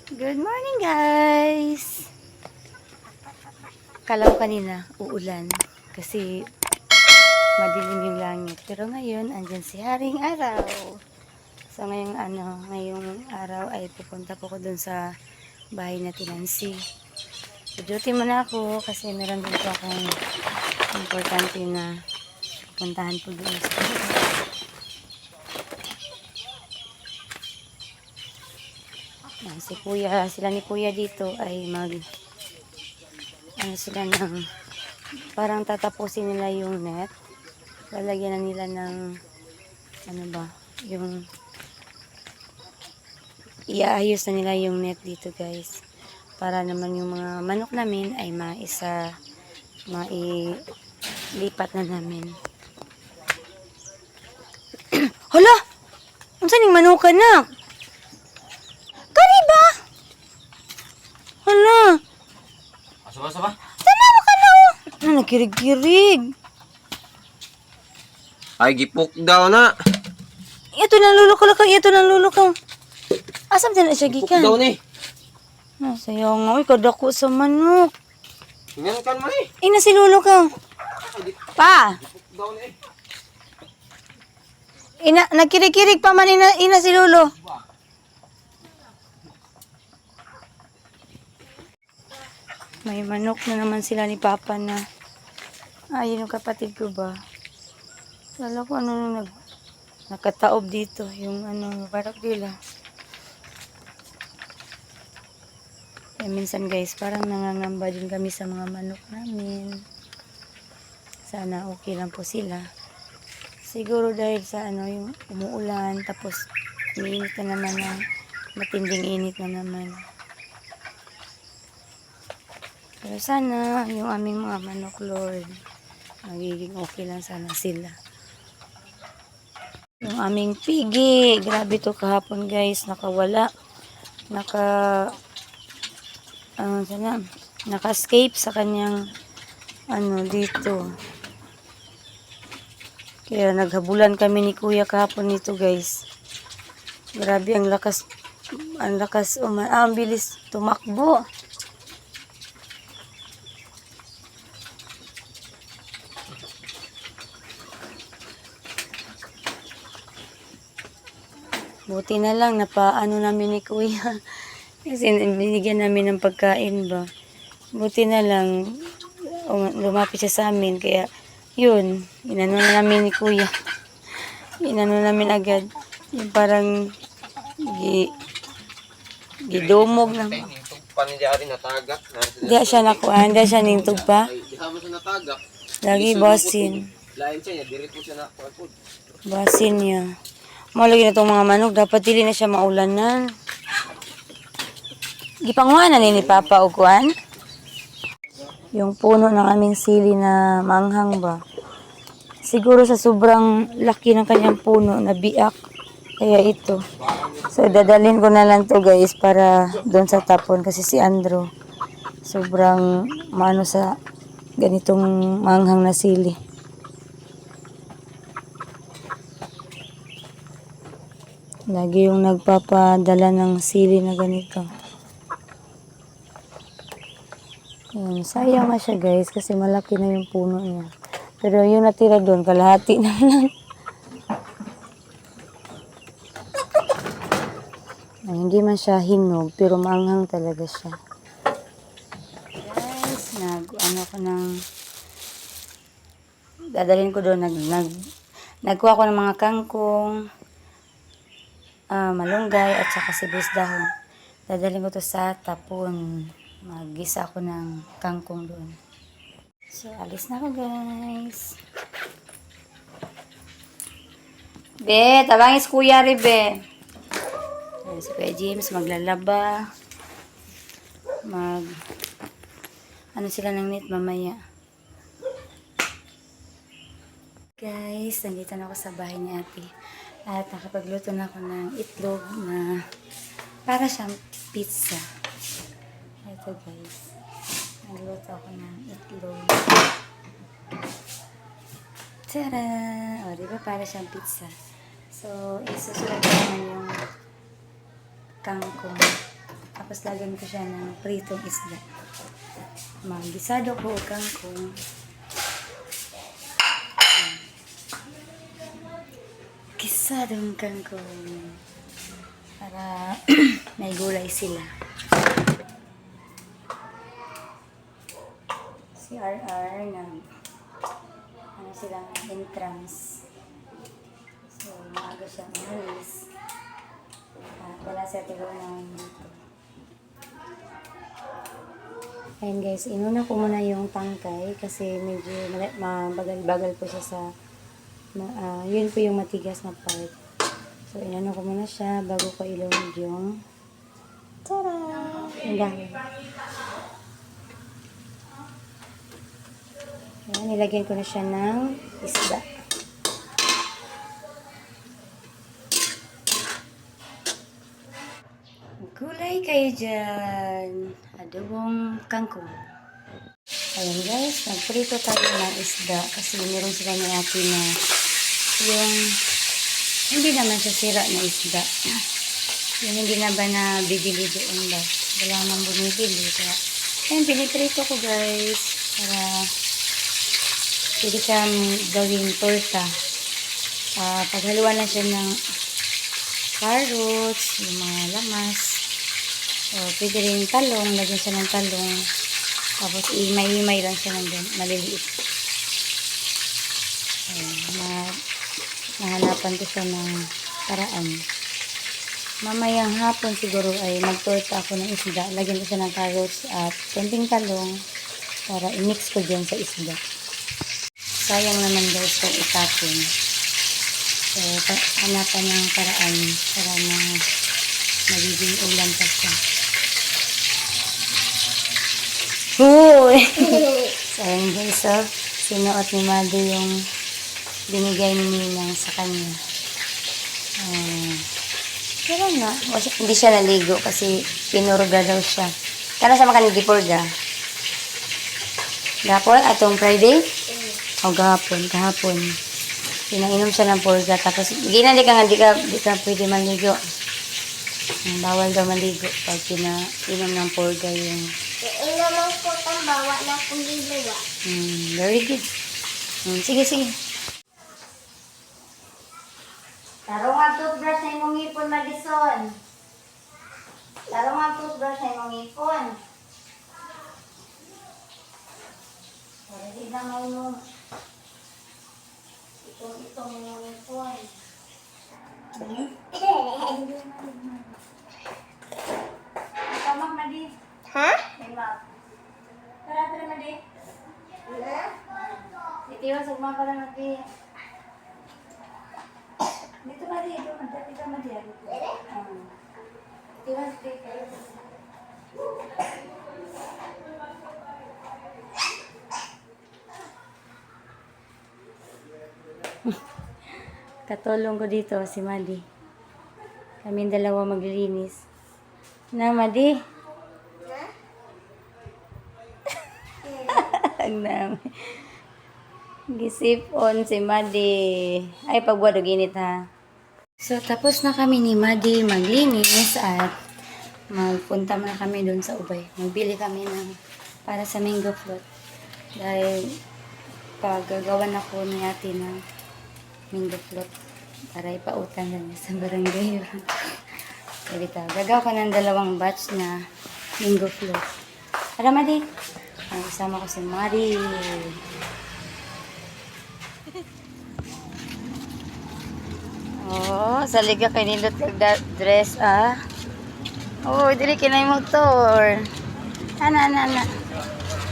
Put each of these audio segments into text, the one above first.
Good morning, guys! Kala ko kanina uulan kasi madilim yung langit. Pero ngayon, andyan si Haring Araw. So ngayong araw ay pupunta po ko dun sa bahay na Tinansi. So, duty muna ako kasi meron din po akong importante na pupuntahan po dun sa si kuya, sila ni kuya dito ay sila ng parang tatapusin nila yung net. Lalagyan na nila ng yung iaayos na nila yung net dito, guys, para naman yung mga manok namin ay mailipat na namin. Hala! Unsa ning manukan na? Kani ba? Hala! Asa ba? Sana mo ka na oh! Ano, nagkirig-kirig? Ay, gipok daw na. Ito nang lulukaw. Asam din na siya Gipok gikan? daw ni. Sayaw nga, uy, kadako sa manok. Tingnan kan man eh. Ina si lulukaw. Pa! Gipok daw ni. Nagkirig-kirig pa man ina si Lolo. May manok na naman sila ni Papa na. Ayun yung kapatid ko ba? Lalo ko nakataob dito. Yung barak nila. Kaya minsan, guys, parang nangangamba din kami sa mga manok namin. Sana okay lang po sila. Siguro dahil sa yung umuulan, tapos umiinit na naman matinding init na naman. Pero sana yung aming mga manok, Lord, magiging okay lang sana sila. Yung aming pigi, grabe to kahapon, guys, nakawala. Naka-escape sa kanyang dito. Kaya naghabulan kami ni Kuya kahapon nito, guys. Grabe ang bilis tumakbo. Buti na lang namin ni Kuya. Kasi binigyan namin ng pagkain ba. Buti na lang lumapit siya sa amin, kaya yun, inano na namin ni Kuya. Inano namin agad. Yung parang gidumog na. natagak. Di siya nakuhaan. Di siya nintog pa. Di hama sa natagak. Lagi basin. Lain siya, diri po siya na pagpud. Basin niya. Malagi na itong mga manok. Dapat dili na siya maulanan. Gipanguha na ni Papa o kuan? Yung puno ng aming sili na manghang ba. Siguro sa sobrang laki ng kanyang puno, nabiak. Kaya ito. So, dadalhin ko na lang to, guys, para doon sa tapon. Kasi si Andrew, sobrang maano sa ganitong manghang na sili. Lagi yung nagpapadala ng sili na ganito. Ayan, sayang na siya, guys, kasi malaki na yung puno niya. Pero yung natira doon, kalahati na lang. Ay, hindi man siya hinog, pero maanghang talaga siya. Guys, dadalhin ko doon, nagkuha ko ng mga kangkong, malunggay, at saka sibuyas dahon. Dadalhin ko to sa tapon. Mag-gisa ako ng kangkong doon. So, alis na ako, guys. Be, tabangis Kuya Ribe. Si Kuya James maglalaba. Sila ng net mamaya. Guys, nandito na ako sa bahay ni ate. At nakapagluto na ako ng itlog na para siyang pizza. Ito, guys. Nagluto ako ng itlog. Tara! O, diba para siyang pizza? So, isusunod naman yung kangkong. Tapos lagyan ko siya ng pritong isda. Gisado ko o kangkong. Gisadong kangkong. Para may gulay sila. Si RR na ano silang entrance. So, maaga siya umalis. At wala siya tigol namin dito. Ayan guys, inuna ko muna yung tangkay kasi medyo mabagal-bagal po siya sa yun po yung matigas na part. So, inuna ko muna siya bago ko ilunod yung tara! Yung dahil. Ayan, nilagyan ko na siya ng isda. Gulay kayo dyan. Adobong kangkong. Ayan guys, nagprito tayo ng isda kasi meron sila ni ate na yung hindi naman siya sira na isda. Yung hindi na ba na bibili doon ba? Wala nang bumibili. Kaya, ayan, piniprito ko guys para pwede siyang gawing torta. Paghaluan na siya ng carrots, yung mga lamas. Pwede rin talong, lagyan siya ng talong. Tapos imay-imay lang siya ng maliliit. Nahanapan ko siya ng paraan. Mamayang hapon siguro ay magtorta ako ng isda. Lagyan ko siya ng carrots at konting talong para i-mix ko dyan sa isda. Sayang naman guys kung itapon. So, hanapan ng paraan para magiging ulam pa siya. Uy! Sayang guys, sinuot ni Mado yung binigay ni Ninang sa kanya. Pero nga, hindi siya naligo kasi pinurga daw siya. Kano sa makan ni Purga? Gapon? Atong Friday? O kahapon. Pinainom siya ng purga. Tapos, ginali ka nga, di ka pwede maligo. Bawal daw maligo pag pinainom ng purga yung... Ilamang po itong bawa na kung ligawa. Very good. Sige. Tarong ang toothbrush na imong ipon, Madison. Tarong ang toothbrush na imong ipon. Hindi na mo itong imong ipon. Tamak, Madi. Ha? May map. Tara, Madi. Itiwas, ugma pa lang natin. Dito, Madi. Dito, Madi. Itiwas, dito. Katulong ko dito si Madi. Kaming dalawa maglilinis. Na, Madi? Ang dami. Gisip on si Madi. Ay, pagwado ginit ha. So, tapos na kami ni Madi maglinis at magpunta na kami doon sa Ubay. Magbili kami ng para sa mango float. Dahil paggagawan ako ni ate ng mango float para ipautan lang sa barangay. Sabi ta, gagawa ko ng 2 batch na mango float. Tara, Madi. Ay, isama ko si Madi. Oh, saliga kay nindot kag dress Oh, dili kinay motor. Ana.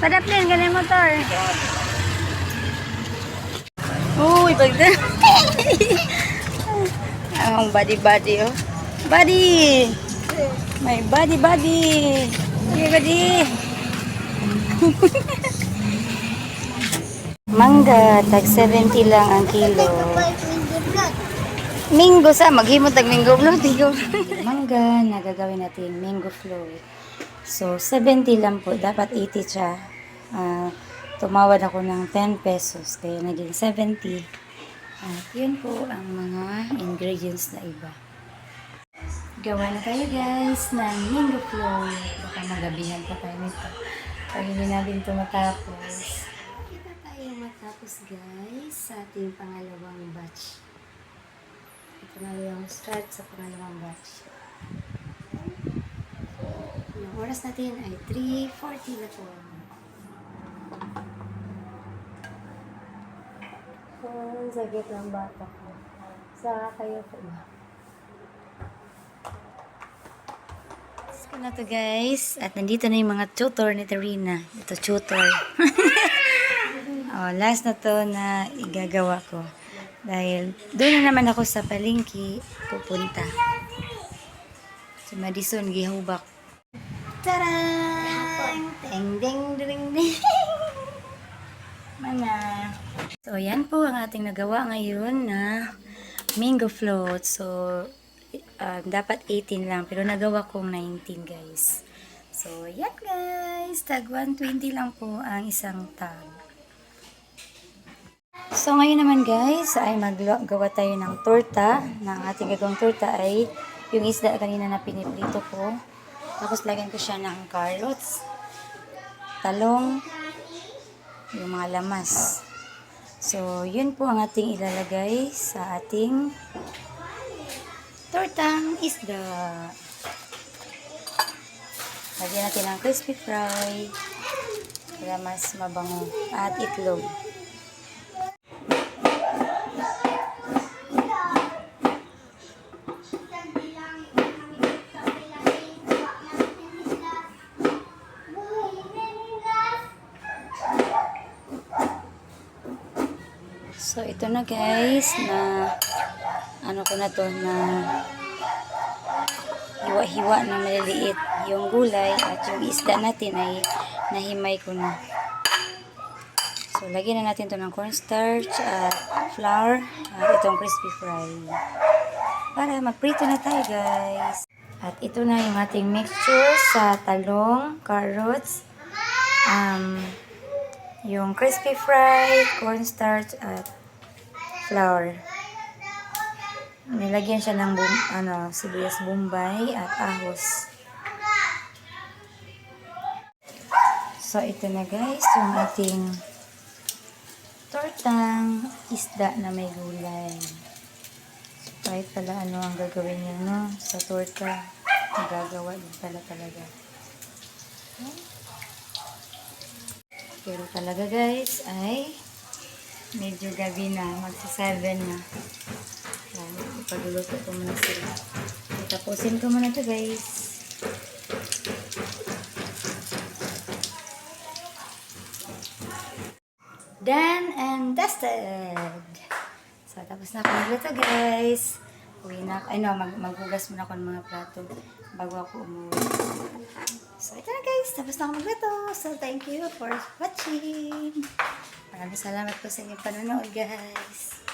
Padaplin ganay motor. Uy, bagda. Ang body oh. Body. My body. Sige, body. Mangga, tag 70 lang ang kilo. Minggo sa, maghimot tag minggo float. Mangga, nagagawin natin mango float. So, 70 lang po. Dapat 80 siya. Tumawad ako ng 10 pesos. Kaya naging 70. At yun po ang mga ingredients na iba. Gawa na tayo guys ng mango float. Baka magabihan pa tayo nito. Pag hindi natin ito matapos. Kita tayo matapos guys sa ating pangalawang batch. Ito na yung start sa pangalawang batch. Ang oras natin ay 3:40 na po. Ang sagit ng bata ko. Sa kayo po ba? Ko na to guys. At nandito na yung mga tutor ni Tarina. Ito tutor. Oh, last na to na igagawa ko. Dahil doon na naman ako sa palengke pupunta. Sa Madison, gihubak. Tarang! Ding ding ding ding. Mana. So, yan po ang ating nagawa ngayon na mango float. So, dapat 18 lang. Pero nagawa kong 19 guys. So, yan guys. Tag 120 lang po ang isang tag. So, ngayon naman guys, ay maggawa tayo ng torta. Ang ating gagawang torta ay yung isda kanina na piniprito ko. Tapos, lagyan ko siya ng carrots, talong, yung mga lamas. So, yun po ang ating ilalagay sa ating tortang isda. Lagyan natin ng crispy fry para mas mabango at itlog. So, ito na guys, na ano ko na to, na hiwa-hiwa na maliliit yung gulay at yung isda natin ay nahimay ko na. So, lagyan na natin to ng cornstarch at flour at itong crispy fry. Para magprito na tayo guys. At ito na yung ating mixture sa talong, carrots, yung crispy fry, cornstarch at flour. Nilagyan siya ng sibuyas bombay at ahos. So, ito na guys, yung ating tortang isda na may gulay. So, kahit pala ano ang gagawin niyo, no? Sa torta, magagawa din pala talaga. Okay. Pero talaga guys, ay medyo gabi na, magsa 7 na. Ipagluluto ko muna sila. Tapusin ko muna ito guys. Done and dusted. So, tapos na ako magluto guys. Uwi na ako. Maghugas muna ako ng mga plato bago ako umuwi. So, ito na guys. Tapos na ako magluto. So, thank you for watching. Maraming salamat po sa inyong panonood guys.